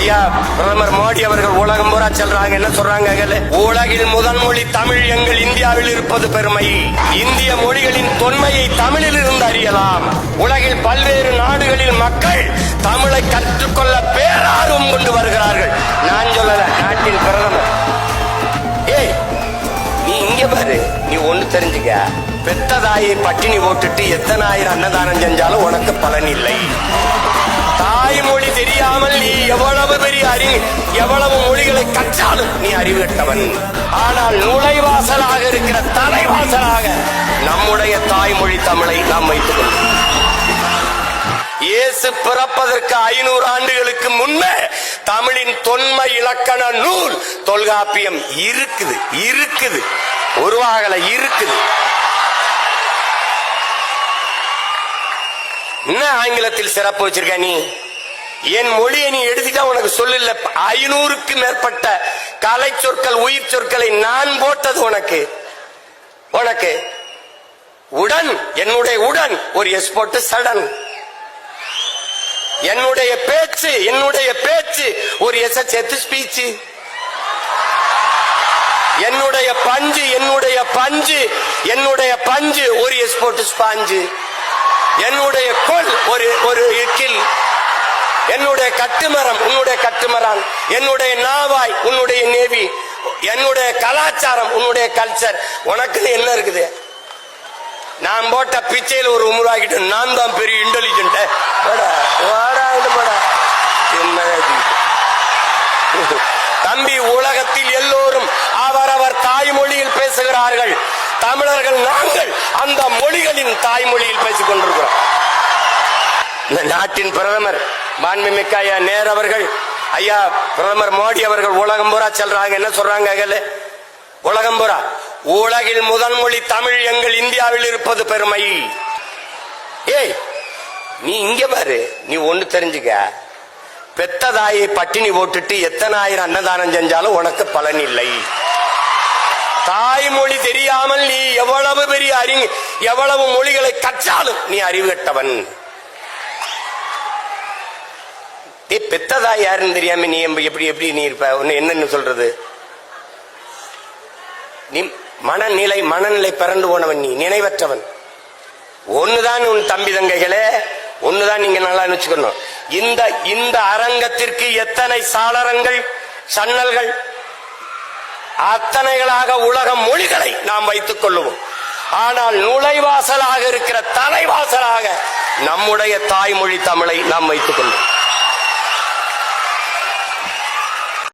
ஐயா பிரதமர் மோடி அவர்கள் உலகம் பூரா செல்றாங்க. என்ன சொல்றாங்க? உலகில் முதல் மொழி தமிழ் எங்கள் இந்தியாவில் இருப்பது பெருமை. இந்திய மொழிகளின் தொன்மையை தமிழில் இருந்து அறியலாம். உலகில் பல்வேறு நாடுகளில் மக்கள் தமிழை கற்றுக்கொள்ள பேரார்வம் கொண்டு வருகிறார்கள். நான் சொல்லல, நாட்டின் பிரதமர். ஏய், நீ இங்க பாரு, நீ ஒண்ணு தெரிஞ்சுக்க. பெத்த தாயை பட்டினி போட்டுட்டு எத்தனை ஆயிரம் அன்னதானம் செஞ்சாலும் உனக்கு பலன் இல்லை. தாய்மொழி தெரியாமல் நீ எவ்வளவு பெரிய எவ்வளவு மொழிகளை கற்றாலும் நீ அறிவுகட்டவன். ஆனால் நுழைவாசலாக இருக்கிற தலைவாசலாக நம்முடைய தாய்மொழி தமிழை நாம் வைத்துக் கொள்வோம். இயேசு பிறப்பதற்கு 500 ஆண்டுகளுக்கு முன்னே தமிழின் தொன்மை இலக்கண நூல் தொல்காப்பியம் இருக்குது. உருவாகல, இருக்குது. என்ன ஆங்கிலத்தில் சிறப்பு வச்சிருக்க நீ? என் மொழியை நீ எடுத்துட்டா உனக்கு சொல்லல. 500க்கு மேற்பட்ட கலை சொற்கள், உயிர் சொற்களை நான் போட்டது உனக்கு உடன். என்னுடைய உடன் ஒரு எஸ் போட்டு சடன். என்னுடைய பேச்சு ஒரு எஸ் சேர்த்து ஸ்பீச். என்னுடைய பஞ்சு ஒரு எஸ் போட்டு ஸ்பாஞ்சு. என்னுடைய கொல் ஒரு இக்கில். என்னுடைய கட்டுமரம் உன்னுடைய கட்டுமரான். என்னுடைய நாவாய் உன்னுடைய நேவி. என்னுடைய கலாச்சாரம் உன்னுடைய கல்ச்சர். உனக்கு என்ன இருக்குது? நான் போட்ட பிச்சையில் ஒரு உருவாக்கிட்டு நான் தான் பெரிய இன்டெலிஜென்ட். தம்பி, உலகத்தில் எல்லோரும் அவரவர் தாய்மொழியில் பேசுகிறார்கள். தமிழர்கள் நாங்கள் அந்த மொழிகளின் தாய்மொழியில் பேசிக் கொண்டிருக்கிறோம். இந்த நாட்டின் பிரதமர் மாண்புமிக்க ஐயா நேரு அவர்கள், ஐயா பிரதமர் மோடி அவர்கள் உலகம் பூரா செல்றாங்க. என்ன சொல்றாங்க? உலகம் பூரா உலகில் முதல் மொழி தமிழ் எங்கள் இந்தியாவில் இருப்பது பெருமை. ஏய், நீ இங்க பாரு, நீ ஒண்ணு தெரிஞ்சுக்க. பெத்த தாயை பட்டினி போட்டுட்டு எத்தனை ஆயிரம் அன்னதானம் செஞ்சாலும் உனக்கு பலன் இல்லை. தாய்மொழி தெரியாமல் நீ எவ்வளவு பெரிய எவ்வளவு மொழிகளை கற்றாலும் நீ அறிவுகட்டவன். பெத்ததாய் யாருன்னு தெரியாம நீ எப்படி நீ இருப்ப? என்னன்னு சொல்றது? நீ மனநிலை பிறந்து போனவன், நீ நினைவற்றவன். ஒண்ணுதான் உன் தம்பி தங்கைகளே, ஒண்ணுதான் நீங்க நல்லா நினைச்சுக்கணும். இந்த அரங்கத்திற்கு எத்தனை சாளரங்கள், சன்னல்கள், அத்தனைகளாக உலக மொழிகளை நாம் வைத்துக் கொள்ளுவோம். ஆனால் நுழைவாசலாக இருக்கிற தலைவாசலாக நம்முடைய தாய்மொழி தமிழை நாம் வைத்துக் கொள்வோம்.